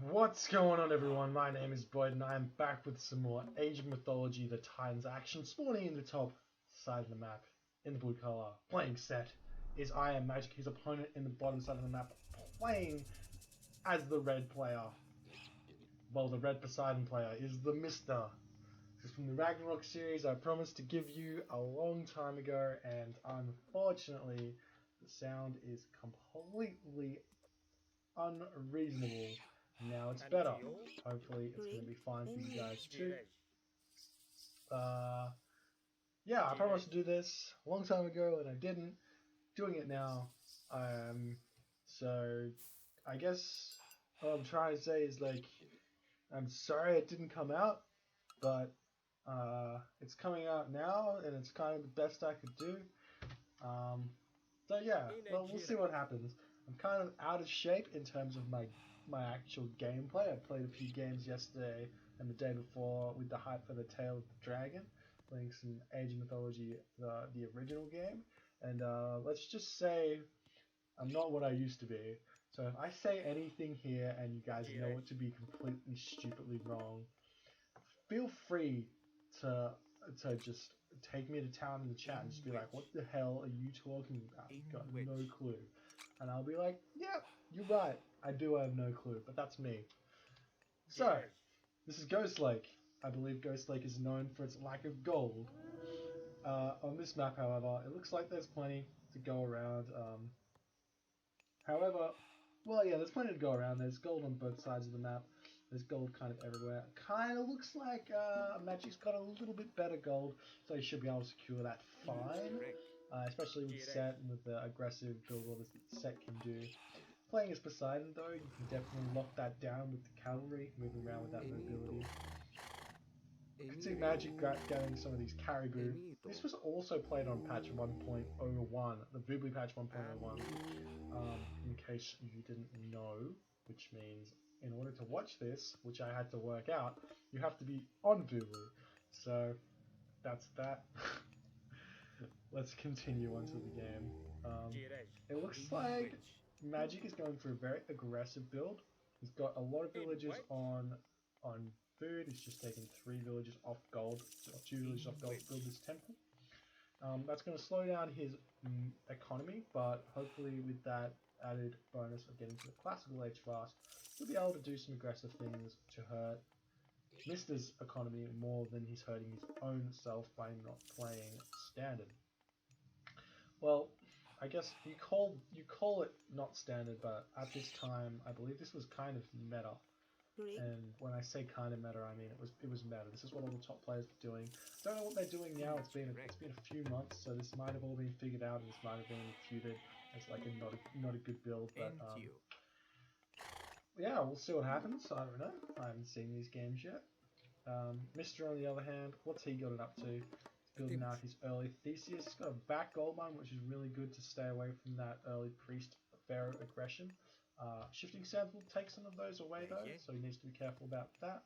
What's going on, everyone? My name is Boyd and I am back with some more Age of Mythology, the Titans action. Spawning in the top side of the map in the blue color. Playing set is I Am Magic, his opponent in the bottom side of the map, playing as the red player. Well, the red Poseidon player is TheMista. This is from the Ragnarok series I promised to give you a long time ago, and unfortunately the sound is completely unreasonable. Now it's better. Hopefully it's going to be fine for you guys too. Yeah, I promised to do this a long time ago and I didn't. Doing it now. So I guess what I'm trying to say is, like, I'm sorry it didn't come out, but it's coming out now and it's kind of the best I could do. So yeah, well, we'll see what happens. I'm kind of out of shape in terms of my actual gameplay. I played a few games yesterday and the day before with the hype for the Tale of the Dragon, playing some Age of Mythology, the original game, and let's just say I'm not what I used to be. So if I say anything here and you guys know it to be completely stupidly wrong, feel free to just take me to town in the chat and just be like, what the hell are you talking about? Got no clue. And I'll be like, yeah, you're right. I do have no clue, but that's me. So, this is Ghostlake. I believe Ghostlake is known for its lack of gold. On this map, however, it looks like there's plenty to go around. However, well, yeah, there's plenty to go around. There's gold on both sides of the map. There's gold kind of everywhere. Kind of looks like Magic's got a little bit better gold, so you should be able to secure that fine. Especially with set and with the aggressive build orders that the set can do. Playing as Poseidon, though, you can definitely lock that down with the cavalry, moving around with that mobility. You can see Magic getting some of these caribou. This was also played on patch 1.01, the Voobly patch 1.01, in case you didn't know, which means in order to watch this, which I had to work out, you have to be on Voobly. So that's that. Let's continue on to the game. It looks like Magic is going for a very aggressive build. He's got a lot of villagers on food. He's just taken 3 villagers off gold, or 2 villagers off gold to build this temple. That's going to slow down his economy, but hopefully with that added bonus of getting to the classical age fast, he'll be able to do some aggressive things to hurt Mista's economy more than he's hurting his own self by not playing standard. Well, I guess you call it not standard, but at this time, I believe this was kind of meta. And when I say kind of meta, I mean it was meta. This is what all the top players were doing. Don't know what they're doing now. It's been a few months, so this might have all been figured out, and this might have been refuted as like not a good build. But yeah, we'll see what happens. I don't know. I haven't seen these games yet. Mista, on the other hand, what's he gotten up to? Building out his early Theseus. He's got a back gold mine, which is really good to stay away from that early priest pharaoh aggression. Shifting Sands will take some of those away though, so he needs to be careful about that.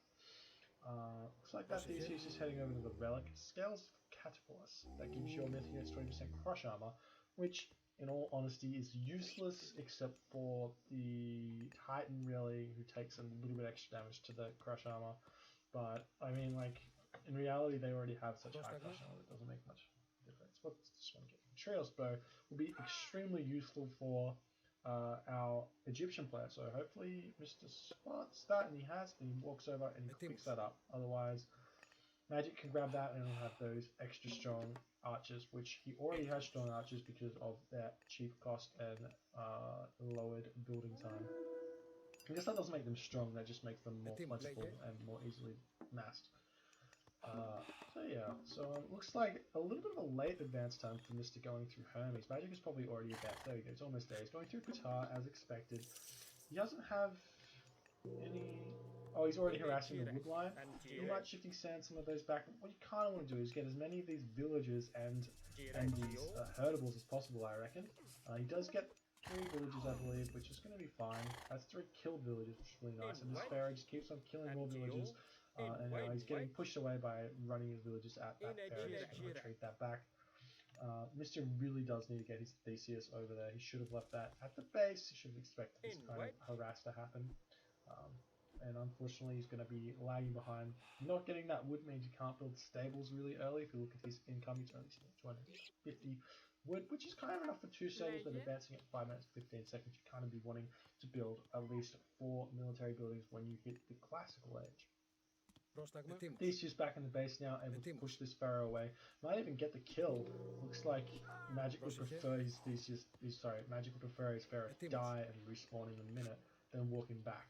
Looks like that Theseus is heading over to the relic. Scales Catapulus. That gives your mythic 20% crush armor, which in all honesty is useless except for the Titan really, who takes a little bit extra damage to the crush armor. But I mean, like, in reality, they already have such high crush armor that doesn't make much difference. What's this one get? Trios Bow will be extremely useful for our Egyptian player. So hopefully Mr. spots that, and he has, and he walks over and he picks that up. Otherwise, Magic can grab that and he'll have those extra strong archers, which he already has strong archers because of their cheap cost and lowered building time. I guess that doesn't make them strong, that just makes them more plentiful and more easily massed. So yeah, so it looks like a little bit of a late advance time for Mista going through Hermes. Magic is probably already advanced. There we go, it's almost there. He's going through Qatar as expected. He doesn't have any... Oh, he's already harassing the woodline. He might shifting sand some of those back. What you kind of want to do is get as many of these villagers and these herdables as possible, I reckon. He does get 3 villagers, I believe, which is going to be fine. That's 3 killed villagers, which is really nice. And this pharaoh just keeps on killing more villagers. And now he's getting pushed away by running his villagers at that pharaoh. He's going to retreat that back. Mr. really does need to get his Theseus over there. He should have left that at the base. He should have expected this kind of harass to happen. and unfortunately he's going to be lagging behind. Not getting that wood means you can't build stables really early. If you look at his income, he's only 250 wood, which is kind of enough for 2 stables, but advancing at 5 minutes 15 seconds, you kind of be wanting to build at least 4 military buildings when you hit the classical age. Theseus back in the base now, able to push this pharaoh away. Might even get the kill. Looks like Magic would prefer his Theseus. Magic would prefer his pharaoh to die and respawn in a minute than walking back.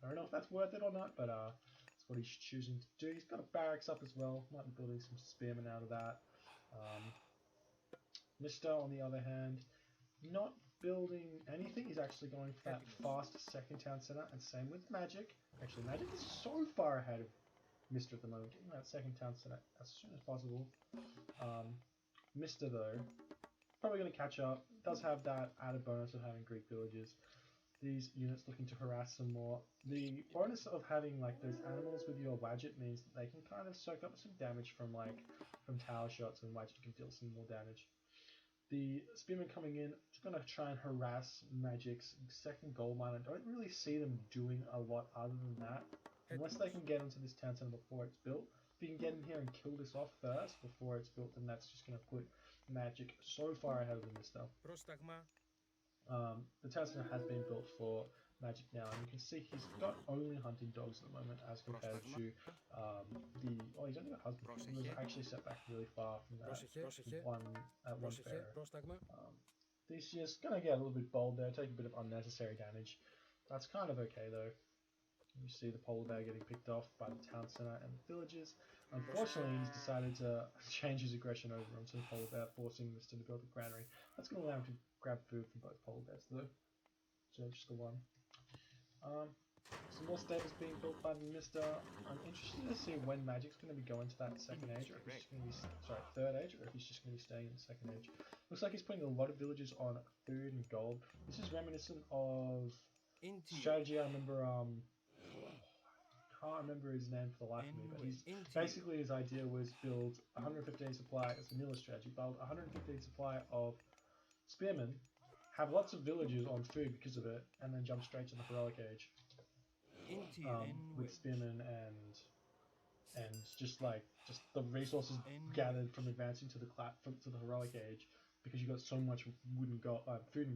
I don't know if that's worth it or not, but that's what he's choosing to do. He's got a barracks up as well. Might be building some spearmen out of that. Mista, on the other hand, not building anything. He's actually going for that fast second town center, and same with Magic. Actually, Magic is so far ahead of Mista at the moment, getting that second town center as soon as possible. Mista, though, probably going to catch up. Does have that added bonus of having Greek villages. These units looking to harass some more. The bonus of having like those animals with your Wadjet means that they can kind of soak up some damage from tower shots, and Wadjet can deal some more damage. The spearmen coming in, just going to try and harass Magic's second gold mine. I don't really see them doing a lot other than that, unless they can get into this town center before it's built. If you can get in here and kill this off first before it's built, then that's just going to put Magic so far ahead of them this stuff. The town center has been built for Magic now, and you can see he's got only hunting dogs at the moment as compared to he's only got husband. He was actually set back really far from that one pharaoh. Theseus gonna get a little bit bold there, take a bit of unnecessary damage. That's kind of okay though. You see the polar bear getting picked off by the town center and the villagers. Unfortunately, he's decided to change his aggression over onto the polar bear, forcing Mista to build a granary. That's going to allow him to grab food from both polar bears, though. So just the one. Some more stables being built by the Mista. I'm interested to see when Magic's going to be going to that second age, or if he's just going to be third age, or if he's just going to be staying in the second age. Looks like he's putting a lot of villagers on food and gold. This is reminiscent of strategy I remember. Can't remember his name for the life of me, but he's basically his idea was build 115 supply as vanilla strategy, build 115 supply of spearmen, have lots of villagers on food because of it, and then jump straight to the heroic age with spearmen and just the resources gathered from advancing to the heroic age. Because you got so much food and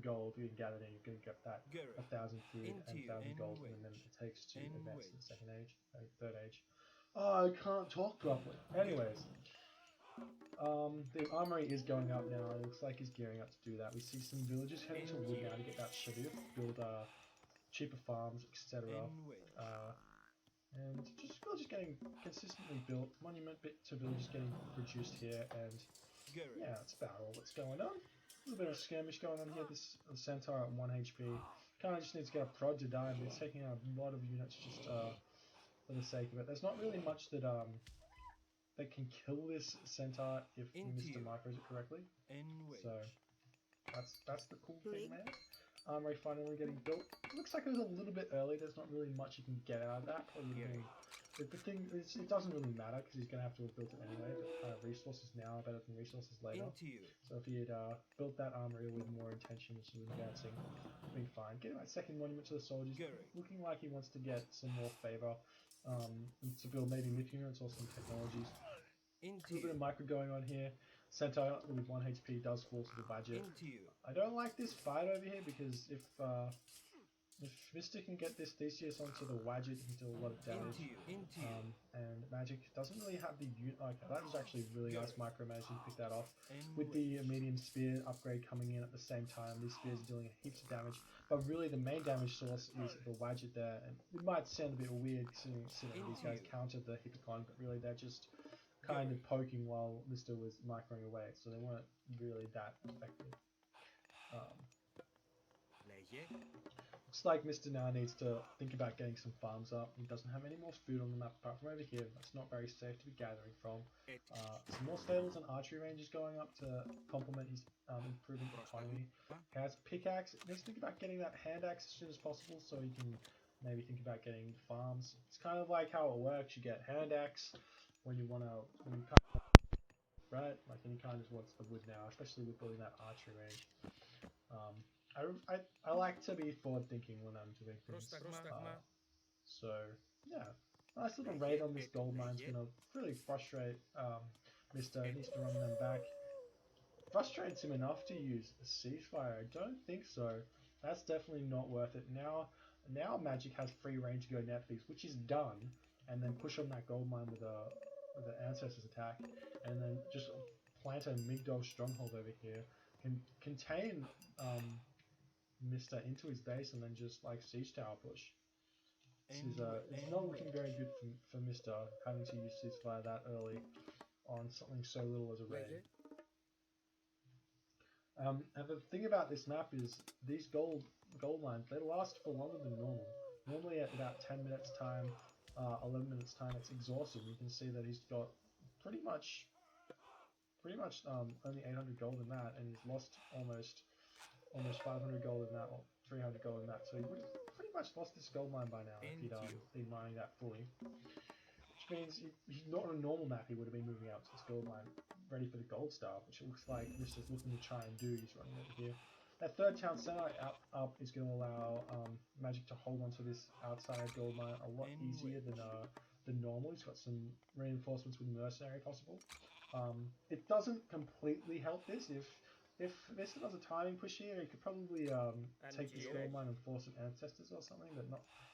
gold you can gather in, you're going to get that 1,000 food and 1,000 gold in the minute it takes to advance to the second age, third age. Oh, I can't talk properly. Anyways, the armory is going up now. It looks like he's gearing up to do that. We see some villagers heading to wood now to get that Shavir, build cheaper farms, etc. And just villagers getting consistently built. Monument bit to villagers getting reduced here, and yeah, that's about all that's going on. A little bit of skirmish going on here. This centaur at 1 HP. Kind of just needs to get a prod to die, but it's taking a lot of units just for the sake of it. There's not really much that can kill this centaur if Mista micros it correctly. So that's the cool thing there. Armory finally getting built. It looks like it was a little bit early. There's not really much you can get out of that. The thing is, it doesn't really matter because he's going to have to have built it anyway. But resources now are better than resources later. So if he had built that armory with more intention as to advancing, it'd be fine. Getting that second monument to the soldiers, looking like he wants to get some more favor to build maybe myth units or some technologies. A little bit of micro going on here. Centaur with 1 HP does fall to the budget. I don't like this fight over here because if Mista can get this Theseus onto the Wadjet, he can do a lot of damage. And Magic doesn't really have the unit. Okay, that was actually really nice micro managing to pick that off. With the medium spear upgrade coming in at the same time, these spears are dealing heaps of damage. But really, the main damage source is the Wadjet there. And it might sound a bit weird considering these guys countered the Hippocon, but really they're just kind of poking while Mista was microing away, so they weren't really that effective. Looks like Mista now needs to think about getting some farms up. He doesn't have any more food on the map apart from over here. That's not very safe to be gathering from. Some more stables and archery ranges going up to complement his improving economy. He has pickaxe. He needs to think about getting that hand axe as soon as possible so he can maybe think about getting farms. It's kind of like how it works. You get hand axe when you cut, right? Like any kind just wants the wood now, especially with building that archery range. I like to be forward thinking when I'm doing things. So yeah, nice little raid on this gold mine is going to really frustrate Mista. He needs to run them back. Frustrates him enough to use a ceasefire? I don't think so. That's definitely not worth it. Now Magic has free range to go Netflix, which is done, and then push on that gold mine with an Ancestor's attack, and then just plant a Migdol stronghold over here. Can contain Mista into his base and then just like siege tower push. It's not looking very good for Mista having to use ceasefire that early on something so little as a raid. And the thing about this map is these gold lines, they last for longer than normal. Normally at about 10 minutes time, 11 minutes time, it's exhausted. You can see that he's got pretty much only 800 gold in that, and he's lost almost 500 gold in that, or 300 gold in that. So he would have pretty much lost this gold mine by now if he'd been mining that fully. Which means he's not on a normal map, he would have been moving out to this gold mine ready for the gold star, which it looks like Mista's looking to try and do. He's running over here. That third town center up is going to allow Magic to hold onto this outside gold mine a lot easier than normal. He's got some reinforcements with mercenary possible. It doesn't completely help this. If Mista does a timing push here, he could probably take this gold mine and force some ancestors or something,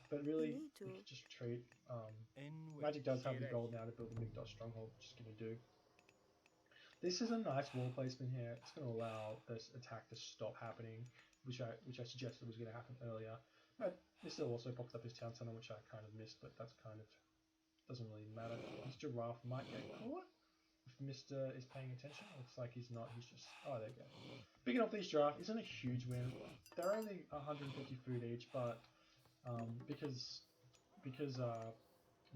but really he could just treat. Magic does have the gold now to build a Migdol stronghold, which is going to do. This is a nice wall placement here. It's going to allow this attack to stop happening, which I suggested was going to happen earlier. But Mista also popped up his town center, which I kind of missed, but that's kind of doesn't really matter. This giraffe might get caught if Mista is paying attention. Looks like he's not. He's just there you go. Picking off these giraffe isn't a huge win. They're only 150 food each, but because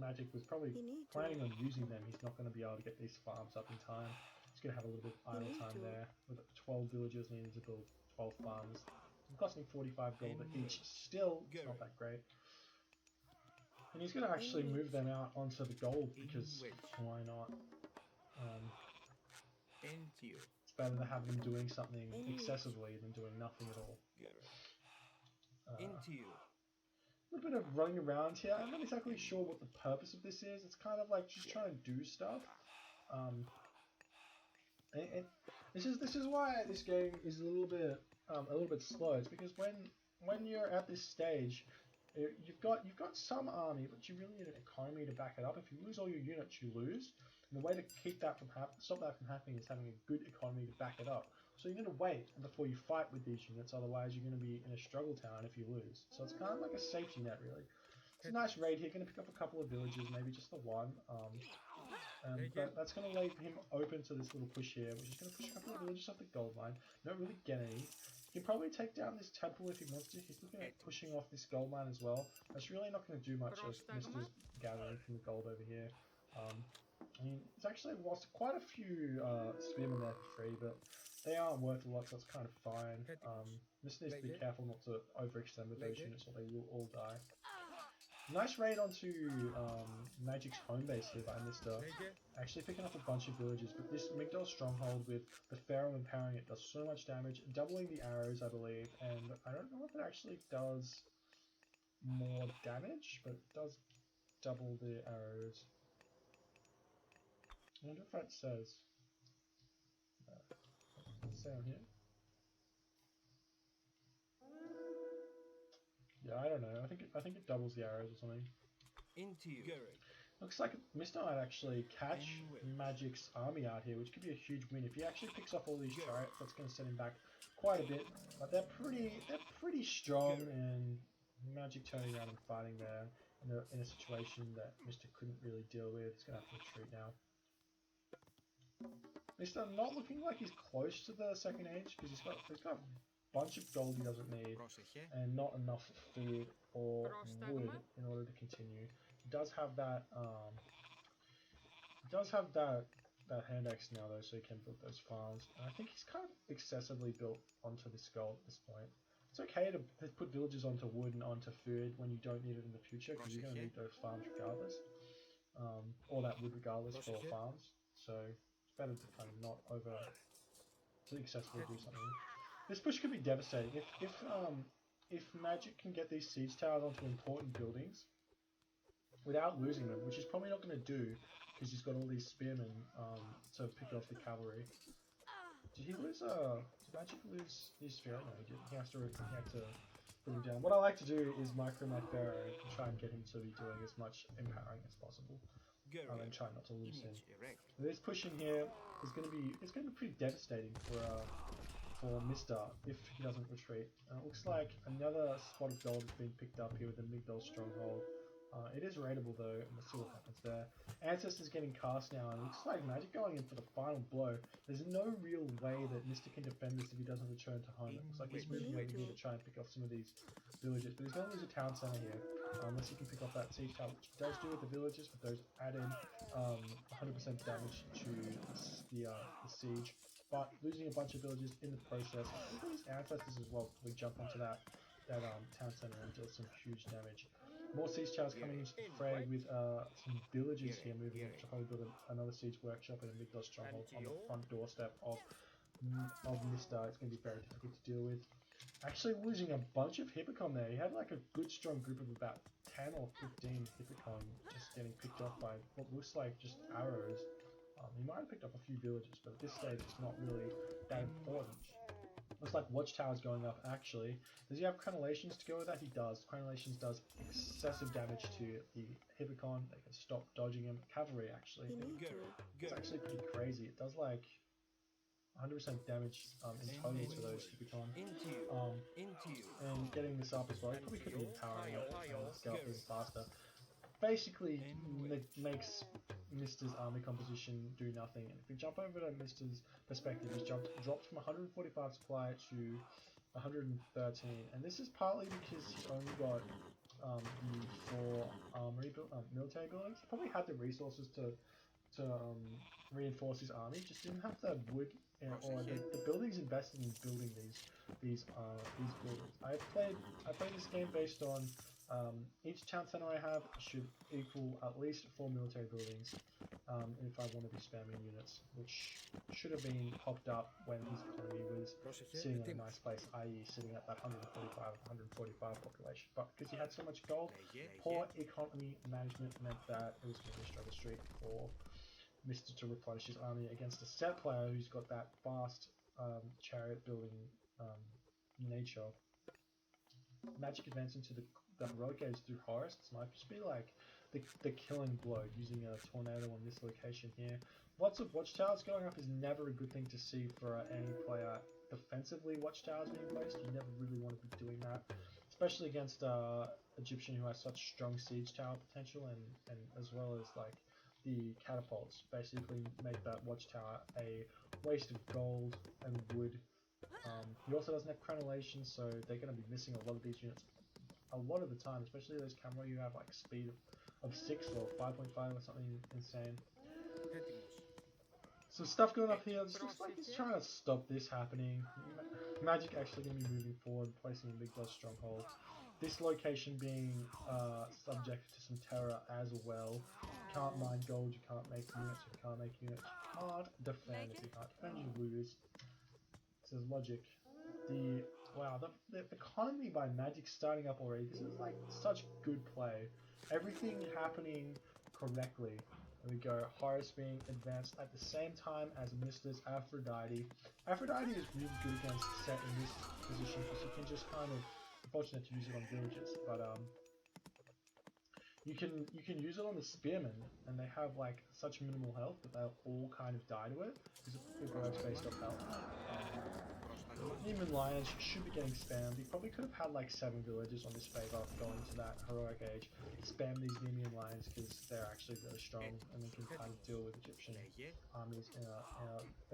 Magic was probably planning on using them, he's not going to be able to get these farms up in time. He's going to have a little bit of idle time there. With 12 villagers needing to build 12 farms. It's costing 45 gold each. Still, it's not that great. And he's going to actually move them out onto the gold because why not? It's better to have them doing something excessively than doing nothing at all. A little bit of running around here. I'm not exactly sure what the purpose of this is. It's kind of like just trying to do stuff. This is why this game is a little bit slow. It's because when you're at this stage, you've got some army, but you really need an economy to back it up. If you lose all your units, you lose. And the way to keep that stop that from happening is having a good economy to back it up. So you need to wait before you fight with these units, otherwise you're going to be in a struggle town if you lose. So it's kind of like a safety net, really. It's a nice raid here, going to pick up a couple of villages, maybe just the one. But that's going to leave him open to this little push here, which is going to push a couple of villages off the gold mine. Not really get any. He can probably take down this temple if he wants to. He's looking at pushing off this gold mine as well. That's really not going to do much as Mista's gathering from the gold over here. I mean, it's actually lost quite a few spearmen there for free, but they aren't worth a lot, so it's kind of fine. Mista needs to be careful not to overextend with those units or they will all die. Nice raid onto Magic's home base here by Mista. Actually picking up a bunch of villages, but this Migdol stronghold with the Pharaoh empowering it does so much damage, doubling the arrows I believe, and I don't know if it actually does more damage, but it does double the arrows. I wonder if that says. Does it say on here? Yeah, I don't know. I think it doubles the arrows or something. Looks like Mista might actually catch Magic's army out here, which could be a huge win. If he actually picks up all these turrets, that's going to set him back quite a bit. But they're pretty strong, and Magic turning around and fighting there in a situation that Mista couldn't really deal with. He's going to have to retreat now. Mista not looking like he's close to the second age because he's got a bunch of gold he doesn't need and not enough food or wood in order to continue. He does have that hand axe now though, so he can build those farms. And I think he's kind of excessively built onto this gold at this point. It's okay to put villages onto wood and onto food when you don't need it in the future because you're going to need those farms regardless, or that wood regardless for farms. So it's better to kind of not to excessively do something. This push could be devastating if Magic can get these siege towers onto important buildings. without losing them, which he's probably not going to do because he's got all these spearmen to pick off the cavalry. Did he lose? Did Magic lose his sphere? No, he didn't. He had to put him down. What I like to do is micro my Pharaoh and try and get him to be doing as much empowering as possible, and try not to lose him. This push in here is going to be pretty devastating for Mista if he doesn't retreat. And it looks like another spot of gold has been picked up here with the Migdol stronghold. It is raidable though, and we'll see what happens there. Ancestor's getting cast now, and it looks like Magic going in for the final blow. There's no real way that Mista can defend this if he doesn't return to home. It looks like he's moving over here to try and pick off some of these villages, but he's going to lose a town center here, unless he can pick off that siege tower, which he does do with the villages, but those add in 100% damage to the siege. But losing a bunch of villages in the process, I think these ancestors as well probably jump onto that town center and deal some huge damage. More siege towers coming into the fray with some villages here moving in to probably build another siege workshop and a Migdol stronghold on the front doorstep of Mista. It's going to be very difficult to deal with. Actually losing a bunch of Hippocon there. He had like a good strong group of about 10 or 15 Hippocon just getting picked off by what looks like just arrows. He might have picked up a few villages, but at this stage it's not really that important. Looks like Watchtower's going up actually. Does he have Crenellations to go with that? He does. Crenellations does excessive damage to the Hippocon. They can stop dodging him. Cavalry actually. It's actually pretty crazy. It does like 100% damage in total to those Hippocon. And getting this up as well. He probably could be empowering it and go up even faster. Basically makes Mista's army composition do nothing. And if we jump over to Mista's perspective, he's dropped from 145 supply to 113, and this is partly because he's only got the 4 military buildings. He probably had the resources to reinforce his army, just didn't have the wood or the buildings invested in building these buildings. I played this game based on each town center I have should equal at least 4 military buildings if I want to be spamming units, which should have been popped up when his economy was sitting in a nice place, i.e. sitting at that 145 population. But because he had so much gold, poor economy management meant that it was going to be a struggle street for Mista to replenish his army against a set player who's got that fast chariot building nature. Magic advancing to the heroic age through forests might just be like the killing blow, using a tornado on this location here. Lots of watchtowers going up is never a good thing to see for any player. Defensively, watchtowers being placed, you never really want to be doing that, especially against Egyptian who has such strong siege tower potential, and as well as like the catapults basically make that watchtower a waste of gold and wood. He also doesn't have crenellations, so they're going to be missing a lot of these units a lot of the time, especially those camera you have like speed of 6 or 5.5 or something insane. Some stuff going up here. This looks like he's trying to stop this happening. Magic actually going to be moving forward, placing a Migdol stronghold. This location being subject to some terror as well. You can't mine gold, you can't make units, you can't make units, you can't defend. If you can't defend, you lose. This is logic. Wow, the economy by Magic starting up already. This is like such good play. Everything happening correctly. There we go. Horus being advanced at the same time as Mista's Aphrodite. Aphrodite is really good against Set in this position because you can just kind of, unfortunate to use it on villages, but you can use it on the spearmen, and they have like such minimal health that they'll all kind of die to it because it works based off health. Demon Lions should be getting spammed. He probably could have had like 7 villages on this favor going to that heroic age. Spam these Nemean Lions because they're actually really strong and they can kind of deal with Egyptian armies in a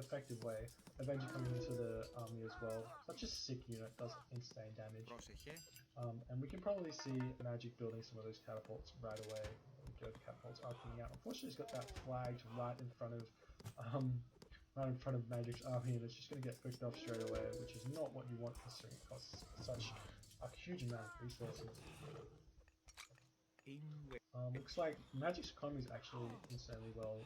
effective way. Avenger coming into the army as well. Such a sick unit, does insane damage. And we can probably see Magic building some of those catapults right away. The catapults are coming out. Unfortunately, he's got that flagged right in front of Magic's army, and it's just going to get picked off straight away, which is not what you want considering it costs such a huge amount of resources. Looks like Magic's economy is actually insanely well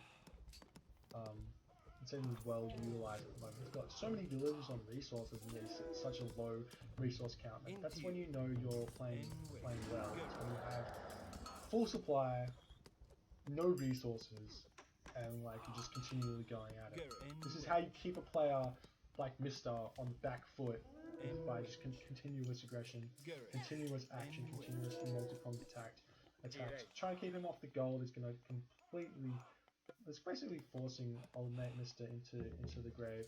utilized at the moment. He's got so many villages on resources and yet he's such a low resource count. Like, that's when you know you're playing well. It's when you have full supply, no resources, and like you're just continually going at it. This is how you keep a player like Mista on the back foot, is by just continuous aggression, continuous action, continuous multi-pronged attacks. Trying to keep him off the gold is going to completely. It's basically forcing old mate Mista into the grave.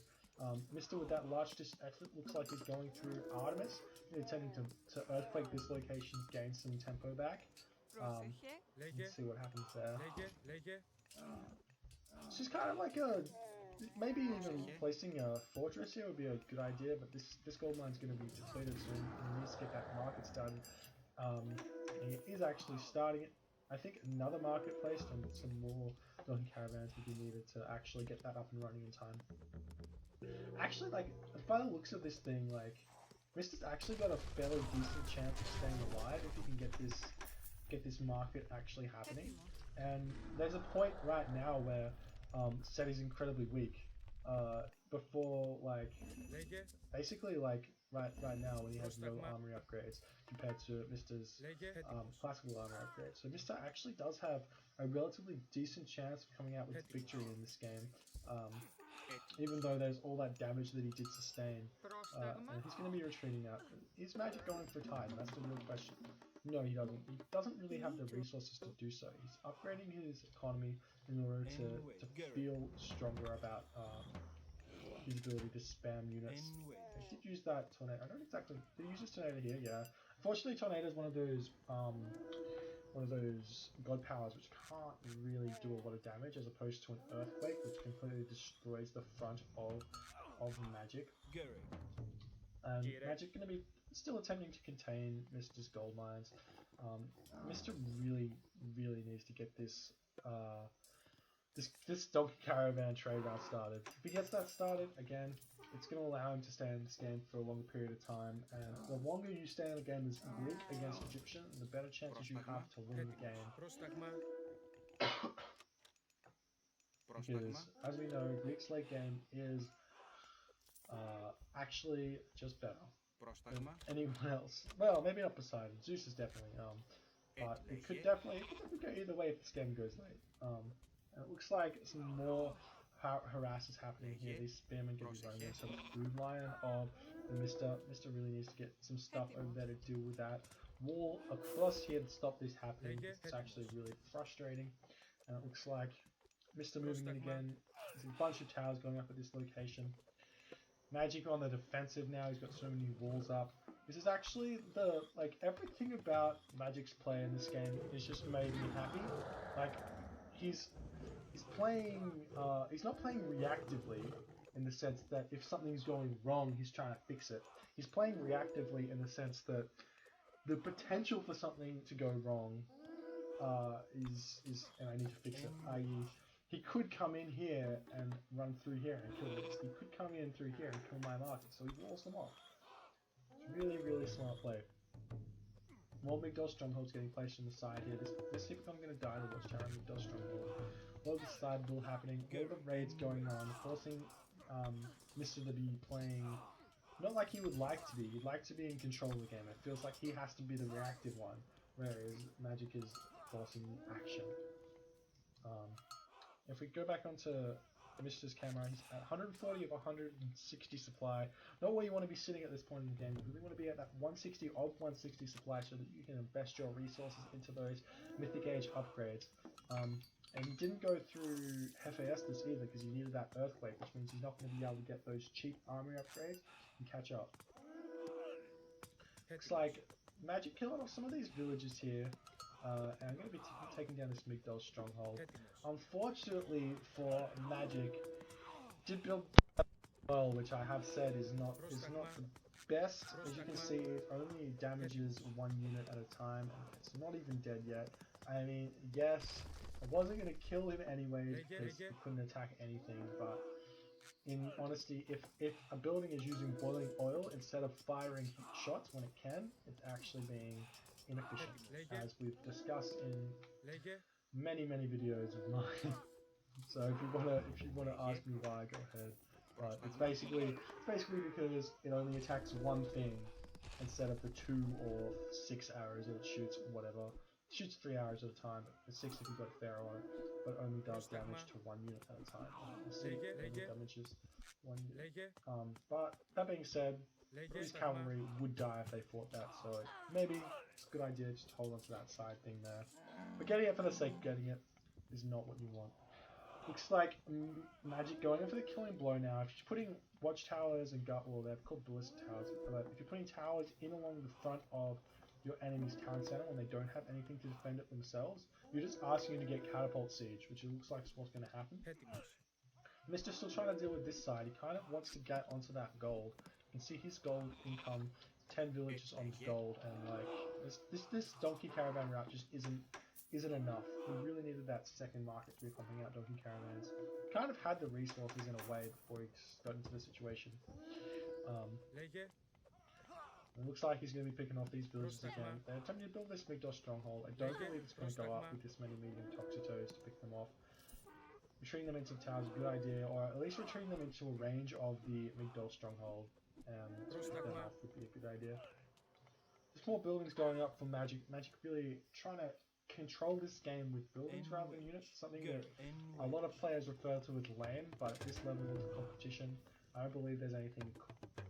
Mista with that large effort looks like he's going through Artemis, intending to earthquake this location, gain some tempo back. Let's see what happens there. It's just kind of like maybe even placing a fortress here would be a good idea, but this gold mine's going to be depleted soon. He needs to get that market started. He is actually starting it. I think another marketplace and some more donkey caravans would be needed to actually get that up and running in time. Actually, like, by the looks of this thing, like, Mista's actually got a fairly decent chance of staying alive if he can get this market actually happening. And there's a point right now where Seti's incredibly weak. Before, like, basically, like, right now when he has no armory upgrades compared to Mista's classical armor upgrades. So Mista actually does have a relatively decent chance of coming out with victory in this game. Even though there's all that damage that he did sustain. And he's going to be retreating out. Is Magic going for Titan? That's the real question. No, he doesn't. He doesn't really have the resources to do so. He's upgrading his economy in order to feel stronger about his ability to spam units. He did use that tornado. I don't exactly. Did he use this tornado here? Yeah. Unfortunately, tornado is one of those god powers which can't really do a lot of damage, as opposed to an earthquake, which completely destroys the front of Magic. And Magic going to be still attempting to contain Mista's gold mines. Mista really needs to get this donkey caravan trade route started. If he gets that started, again, it's going to allow him to stay in this game for a longer period of time. And the longer you stay in the game as Greek against Egyptian, the better chances you have to win the game. Because, as we know, Greek's late game is actually just better than anyone else. Well, maybe not Poseidon. Zeus is definitely, but it could definitely go either way if this game goes late. And it looks like some more harass is happening here. These spearmen can be running into the food line of the Mista. Mista really needs to get some stuff over there to deal with that wall across here to stop this happening. It's actually really frustrating. And it looks like Mista moving in again. There's a bunch of towers going up at this location. Magic on the defensive now. He's got so many walls up. This is actually everything about Magic's play in this game is just made me happy. Like, he's playing. He's not playing reactively in the sense that if something's going wrong, he's trying to fix it. He's playing reactively in the sense that the potential for something to go wrong is and I need to fix it. I.e., he could come in here and run through here and kill this. He could come in through here and kill my market, so he walls them off. It's really smart play. More Migdol strongholds getting placed on the side here. This Hippocon going to die to Watchtower and Migdol stronghold. A lot of the side build happening. All the raids going on, forcing Mista to be playing not like he would like to be. He'd like to be in control of the game. It feels like he has to be the reactive one, whereas Magic is forcing action. If we go back onto Mista's camera, he's at 140 of 160 supply. Not where you want to be sitting at this point in the game. You really want to be at that 160 of 160 supply so that you can invest your resources into those Mythic Age upgrades. And he didn't go through Hephaestus either because he needed that Earthquake, which means he's not going to be able to get those cheap armory upgrades and catch up. Looks like Magic killing off some of these villages here. And I'm going to be taking down this Migdol stronghold. Unfortunately for Magic, did build well, which I have said is not the best. As you can see, it only damages one unit at a time, and it's not even dead yet. I mean, yes, I wasn't going to kill him anyways because he couldn't attack anything, but in honesty, if a building is using boiling oil instead of firing shots when it can, it's actually being inefficient, as we've discussed in many videos of mine. So if you wanna ask me why, go ahead. But it's basically because it only attacks one thing instead of the 2 or 6 arrows that it shoots, whatever. shoots 3 arrows at a time, but 6 if you've got Pharaoh on it, but only does damage to 1 unit at a time. You see, it only damages 1 unit. But that being said, his cavalry would die if they fought that, so maybe it's a good idea just to hold on to that side thing there. But getting it for the sake of getting it is not what you want. Looks like Magic going in for the killing blow now. If you're putting watchtowers and they're called ballista towers, but if you're putting towers in along the front of your enemy's town center when they don't have anything to defend it themselves, you're just asking them to get catapult siege, which it looks like is what's going to happen. Mista's still trying to deal with this side. He kind of wants to get onto that gold. You can see his gold income, 10 villages on his gold, and like this donkey caravan route just isn't enough. We really needed that second market to be pumping out donkey caravans. Kind of had the resources in a way before he got into the situation. It looks like he's going to be picking off these villages again. They're attempting to build this Migdol stronghold. I don't believe it's going to go up with this many medium Toxitoes to pick them off. Retreating them into the tower is a good idea, or at least retreating them into a range of the Migdol stronghold to pick them off would be a good idea. There's more buildings going up for Magic. Magic really trying to control this game with buildings rather than units. It's something that a lot of players refer to as lame, but at this level of competition, I don't believe there's anything.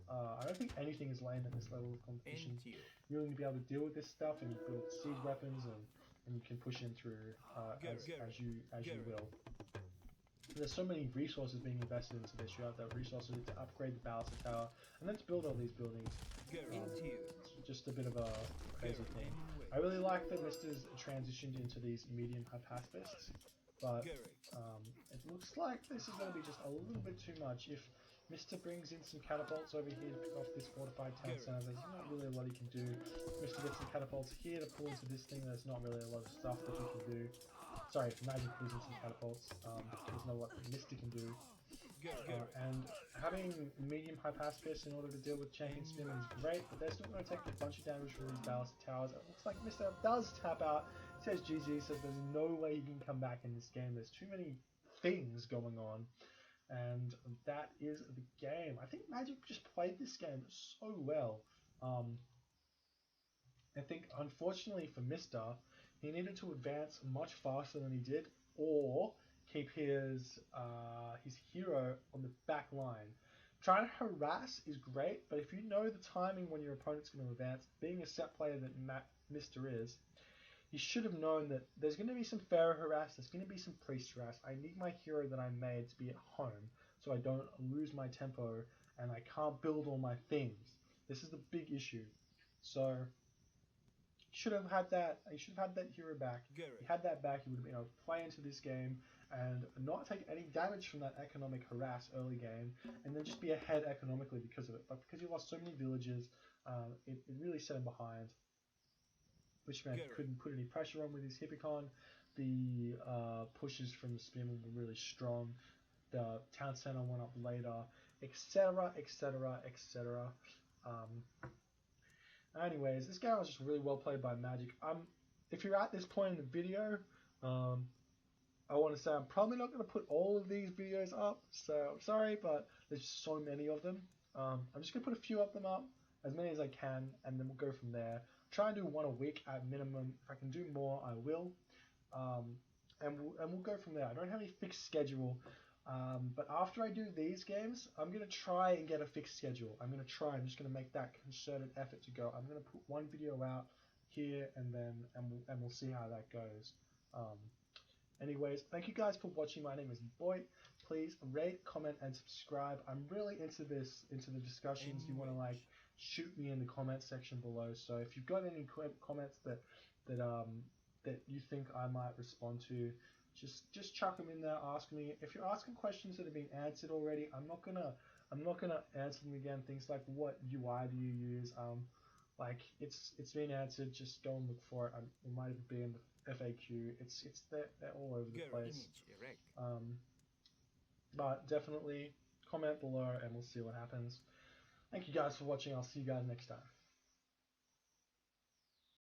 I don't think anything is lame at this level of competition. You really need to be able to deal with this stuff, and you build siege weapons, and you can push in through as you will. There's so many resources being invested into this. You have the resources to upgrade the Ballista Tower, and then to build all these buildings. It's just a bit of a crazy thing. I really like that Mista's transitioned into these medium high pacifists, but it looks like this is going to be just a little bit too much. If Mista brings in some catapults over here to pick off this fortified town center, there's not really a lot he can do. Mista gets some catapults here to pull into this thing, there's not really a lot of stuff that he can do. Sorry, Magic pulls in some catapults, there's not a lot that Mista can do. And having medium high pacifists in order to deal with champion spearmen is great, but they're still going to take a bunch of damage from these ballista towers. It looks like Mista does tap out. He says GG, says there's no way he can come back in this game. There's too many things going on. And that is the game. I think Magic just played this game so well. I think, unfortunately for Mista, he needed to advance much faster than he did, or keep his hero on the back line. Trying to harass is great, but if you know the timing when your opponent's going to advance, being a set player that Mista is, you should have known that there's going to be some Pharaoh harass, there's going to be some priest harass. I need my hero that I made to be at home so I don't lose my tempo and I can't build all my things. This is the big issue. So you should have had that hero back. He had that back, he would have been able to play into this game and not take any damage from that economic harass early game, and then just be ahead economically because of it. But because he lost so many villages, it really set him behind. Bushman couldn't put any pressure on with his Hippicon. The pushes from the Spearman were really strong. The town center went up later, etc., etc., etc. Anyways, this game was just really well played by Magic. If you're at this point in the video, I want to say I'm probably not going to put all of these videos up, so I'm sorry, but there's just so many of them. I'm just going to put a few of them up, as many as I can, and then we'll go from there. Try and do one a week at minimum. If I can do more, I will. And we'll go from there. I don't have any fixed schedule, but after I do these games, I'm going to try and get a fixed schedule. I'm just going to make that concerted effort to go. I'm going to put one video out here, and we'll see how that goes. Anyways, thank you guys for watching. My name is Boyd. Please rate, comment, and subscribe. I'm really into the discussions. You want to shoot me in the comment section below. So if you've got any comments that you think I might respond to, just chuck them in there. Ask me. If you're asking questions that have been answered already, I'm not gonna answer them again. Things like what UI do you use? It's been answered. Just go and look for it. It might even be in the FAQ. They're all over the place. But definitely comment below and we'll see what happens. Thank you guys for watching. I'll see you guys next time.